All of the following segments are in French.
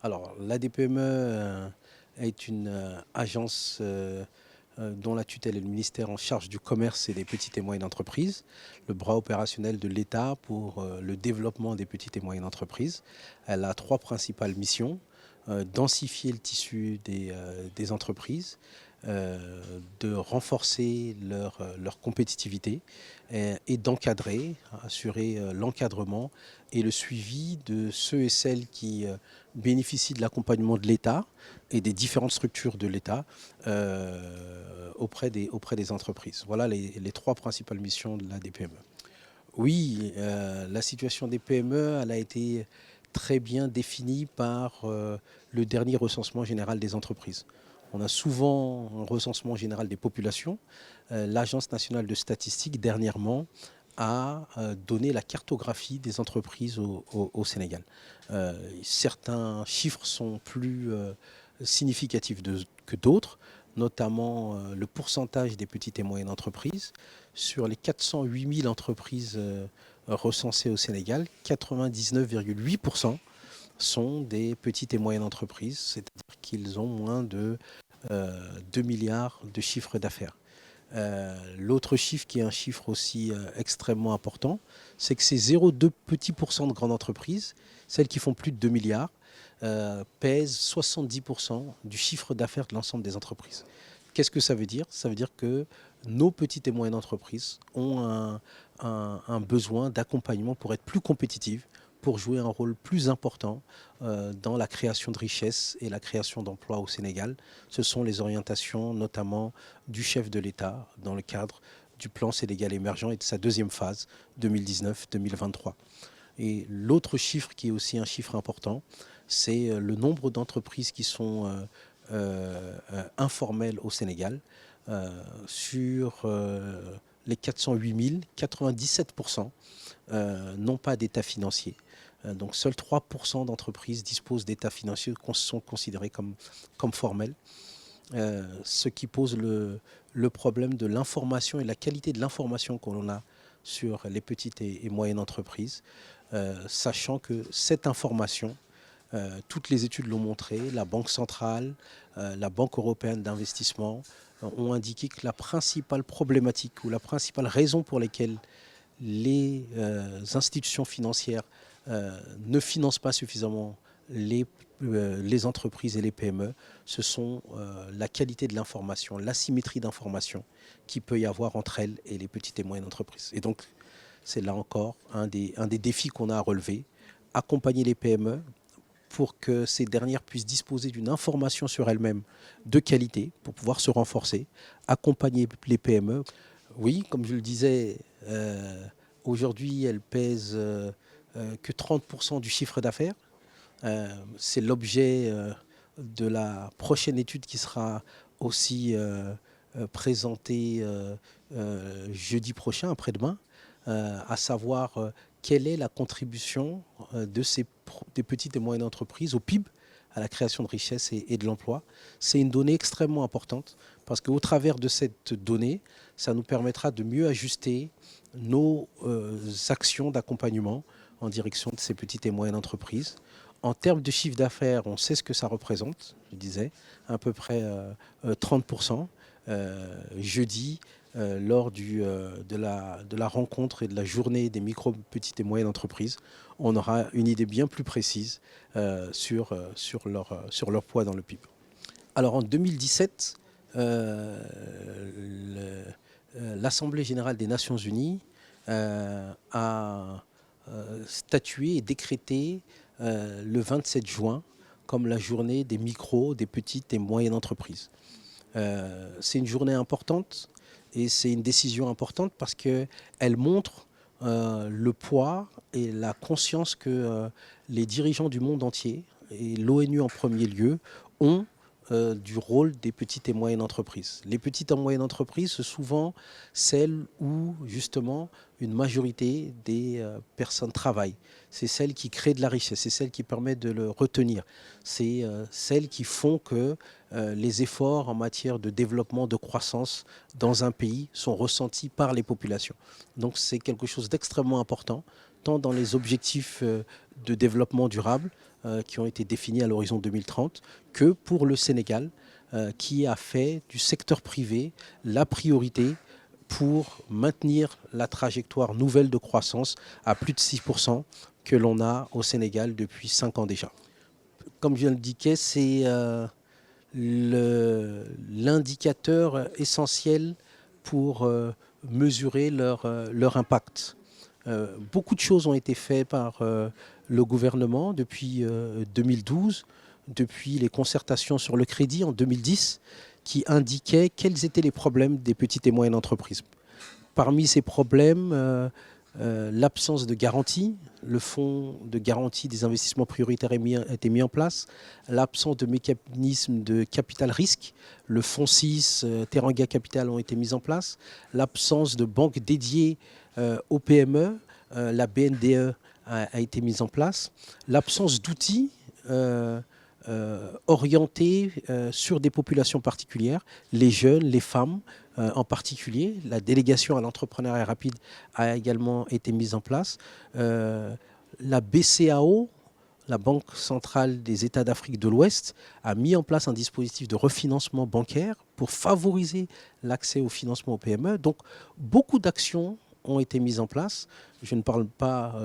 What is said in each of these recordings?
Alors, l'ADPME est une agence dont la tutelle est le ministère en charge du commerce et des petites et moyennes entreprises, le bras opérationnel de l'État pour le développement des petites et moyennes entreprises. Elle a trois principales missions. Densifier le tissu des entreprises, de renforcer leur compétitivité et d'encadrer, assurer l'encadrement et le suivi de ceux et celles qui bénéficient de l'accompagnement de l'État et des différentes structures de l'État auprès des entreprises. Voilà les trois principales missions de la DPME. Oui, la situation des PME, elle a été très bien définie par le dernier recensement général des entreprises. On a souvent un recensement général des populations. L'Agence nationale de statistique, dernièrement, a donné la cartographie des entreprises au Sénégal. Certains chiffres sont plus significatifs que d'autres, notamment le pourcentage des petites et moyennes entreprises. Sur les 408 000 entreprises recensées au Sénégal, 99,8% sont des petites et moyennes entreprises, c'est-à-dire qu'ils ont moins de 2 milliards de chiffre d'affaires. L'autre chiffre qui est un chiffre aussi extrêmement important, c'est que ces 0,2 petits pourcents de grandes entreprises, celles qui font plus de 2 milliards, pèsent 70% du chiffre d'affaires de l'ensemble des entreprises. Qu'est-ce que ça veut dire? Ça veut dire que nos petites et moyennes entreprises ont un besoin d'accompagnement pour être plus compétitives, pour jouer un rôle plus important dans la création de richesses et la création d'emplois au Sénégal. Ce sont les orientations notamment du chef de l'État dans le cadre du plan Sénégal émergent et de sa deuxième phase 2019-2023. Et l'autre chiffre qui est aussi un chiffre important, c'est le nombre d'entreprises qui sont informelles au Sénégal. Sur les 408 000, 97% n'ont pas d'état financier. Donc seuls 3% d'entreprises disposent d'états financiers qui sont considérés comme formels. Ce qui pose le problème de l'information et la qualité de l'information que l'on a sur les petites et moyennes entreprises, sachant que cette information, toutes les études l'ont montré, la Banque centrale, la Banque européenne d'investissement ont indiqué que la principale problématique ou la principale raison pour laquelle les institutions financières ne financent pas suffisamment les entreprises et les PME, ce sont la qualité de l'information, l'asymétrie d'information qu'il peut y avoir entre elles et les petites et moyennes entreprises. Et donc, c'est là encore un des défis qu'on a à relever, accompagner les PME pour que ces dernières puissent disposer d'une information sur elles-mêmes de qualité pour pouvoir se renforcer, accompagner les PME. Oui, comme je le disais, aujourd'hui, elles pèsent que 30% du chiffre d'affaires. C'est l'objet de la prochaine étude qui sera aussi présentée jeudi prochain, après-demain, à savoir quelle est la contribution des petites et moyennes entreprises au PIB, à la création de richesses et de l'emploi. C'est une donnée extrêmement importante parce qu'au travers de cette donnée, ça nous permettra de mieux ajuster nos actions d'accompagnement en direction de ces petites et moyennes entreprises. En termes de chiffre d'affaires, on sait ce que ça représente, je disais, à peu près 30%. Jeudi, lors de la rencontre et de la journée des micro, petites et moyennes entreprises, on aura une idée bien plus précise sur leur poids dans le PIB. Alors en 2017, l'Assemblée générale des Nations unies a statué et décrété le 27 juin comme la journée des micros, des petites et moyennes entreprises. C'est une journée importante et c'est une décision importante parce qu'elle montre le poids et la conscience que les dirigeants du monde entier, et l'ONU en premier lieu, ont du rôle des petites et moyennes entreprises. Les petites et moyennes entreprises, c'est souvent celles où justement une majorité des personnes travaillent. C'est celles qui créent de la richesse, c'est celles qui permettent de le retenir. C'est celles qui font que les efforts en matière de développement, de croissance dans un pays sont ressentis par les populations. Donc c'est quelque chose d'extrêmement important tant dans les objectifs de développement durable qui ont été définis à l'horizon 2030 que pour le Sénégal qui a fait du secteur privé la priorité pour maintenir la trajectoire nouvelle de croissance à plus de 6% que l'on a au Sénégal depuis 5 ans déjà. Comme je l'indiquais, c'est l'indicateur essentiel pour mesurer leur impact. Beaucoup de choses ont été faites par le gouvernement depuis 2012, depuis les concertations sur le crédit en 2010, qui indiquaient quels étaient les problèmes des petites et moyennes entreprises. Parmi ces problèmes, l'absence de garantie, le fonds de garantie des investissements prioritaires a été mis en place, l'absence de mécanisme de capital risque, le fonds 6, Teranga Capital ont été mis en place, l'absence de banque dédiée aux PME, la BNDE a été mise en place, l'absence d'outils orientés sur des populations particulières, les jeunes, les femmes en particulier. La délégation à l'entrepreneuriat rapide a également été mise en place. La BCAO, la Banque centrale des États d'Afrique de l'Ouest, a mis en place un dispositif de refinancement bancaire pour favoriser l'accès au financement aux PME. Donc, beaucoup d'actions ont été mises en place. Je ne parle pas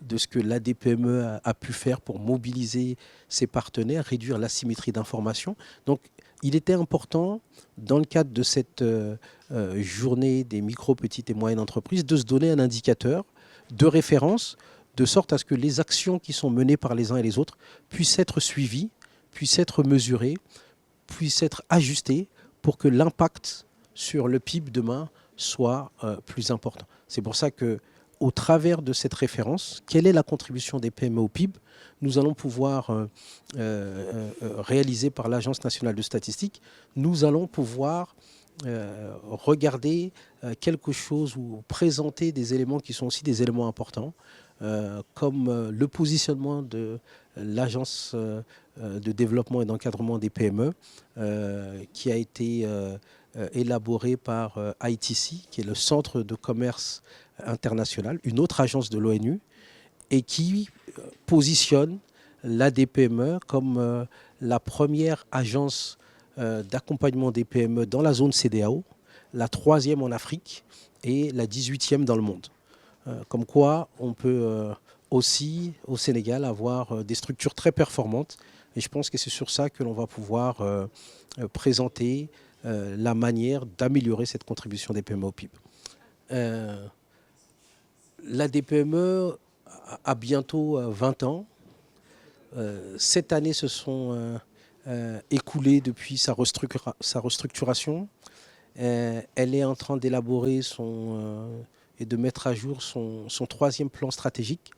de ce que l'ADPME a pu faire pour mobiliser ses partenaires, réduire l'asymétrie d'information. Donc, il était important, dans le cadre de cette journée des micro, petites et moyennes entreprises, de se donner un indicateur de référence, de sorte à ce que les actions qui sont menées par les uns et les autres puissent être suivies, puissent être mesurées, puissent être ajustées pour que l'impact sur le PIB demain soit plus important. C'est pour ça que, au travers de cette référence, quelle est la contribution des PME au PIB, nous allons pouvoir réaliser par l'Agence nationale de statistique, nous allons pouvoir regarder quelque chose ou présenter des éléments qui sont aussi des éléments importants, comme le positionnement de l'Agence de développement et d'encadrement des PME, qui a été élaboré par ITC, qui est le Centre de commerce international, une autre agence de l'ONU, et qui positionne l'ADPME comme la première agence d'accompagnement des PME dans la zone CEDEAO, la 3e en Afrique et la 18e dans le monde. Comme quoi, on peut aussi, au Sénégal, avoir des structures très performantes. Et je pense que c'est sur ça que l'on va pouvoir présenter la manière d'améliorer cette contribution des PME au PIB. La DPME a bientôt 20 ans. 7 années se sont écoulées depuis sa restructuration. Elle est en train d'élaborer et de mettre à jour son 3e plan stratégique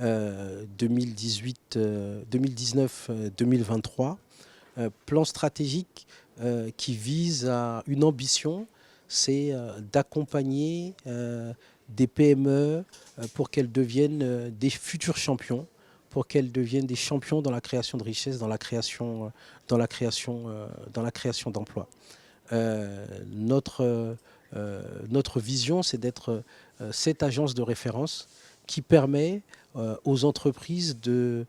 2019-2023. Plan stratégique qui vise à une ambition, c'est d'accompagner des PME pour qu'elles deviennent des futurs champions, pour qu'elles deviennent des champions dans la création de richesses, dans la création d'emplois. Notre vision, c'est d'être cette agence de référence qui permet aux entreprises de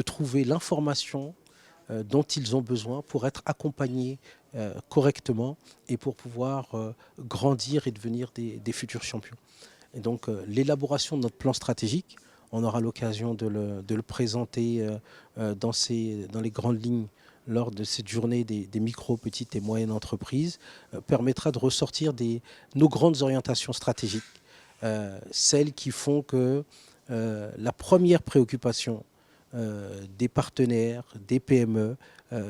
trouver l'information dont ils ont besoin pour être accompagnés correctement et pour pouvoir grandir et devenir des futurs champions. Et donc l'élaboration de notre plan stratégique, on aura l'occasion de le présenter dans les grandes lignes lors de cette journée des micro, petites et moyennes entreprises, permettra de ressortir nos grandes orientations stratégiques, celles qui font que la première préoccupation des partenaires, des PME,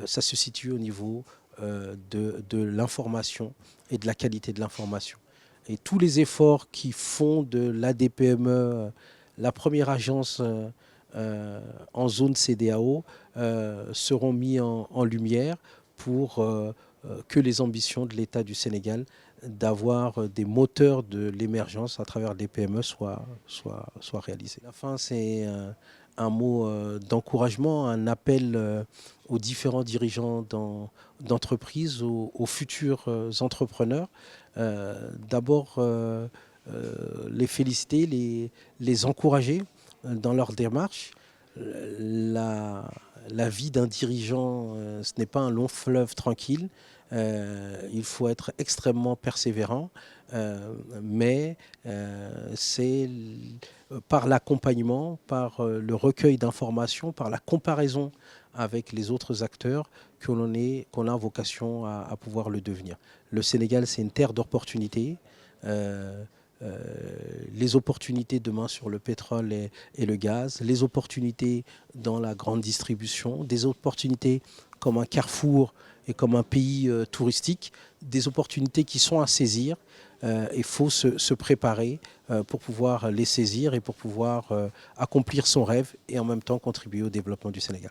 ça se situe au niveau de l'information et de la qualité de l'information. Et tous les efforts qui font de l'ADPME la première agence en zone CEDEAO seront mis en lumière pour que les ambitions de l'État du Sénégal d'avoir des moteurs de l'émergence à travers les PME soient réalisées. La fin, c'est un mot d'encouragement, un appel aux différents dirigeants d'entreprises, aux futurs entrepreneurs. D'abord, les féliciter, les encourager dans leur démarche. La vie d'un dirigeant, ce n'est pas un long fleuve tranquille. Il faut être extrêmement persévérant, mais c'est par l'accompagnement, par le recueil d'informations, par la comparaison avec les autres acteurs qu'on a vocation à pouvoir le devenir. Le Sénégal, c'est une terre d'opportunités. Euh, les opportunités demain sur le pétrole et le gaz, les opportunités dans la grande distribution, des opportunités comme un carrefour et comme un pays touristique, des opportunités qui sont à saisir. Il faut se préparer pour pouvoir les saisir et pour pouvoir accomplir son rêve et en même temps contribuer au développement du Sénégal.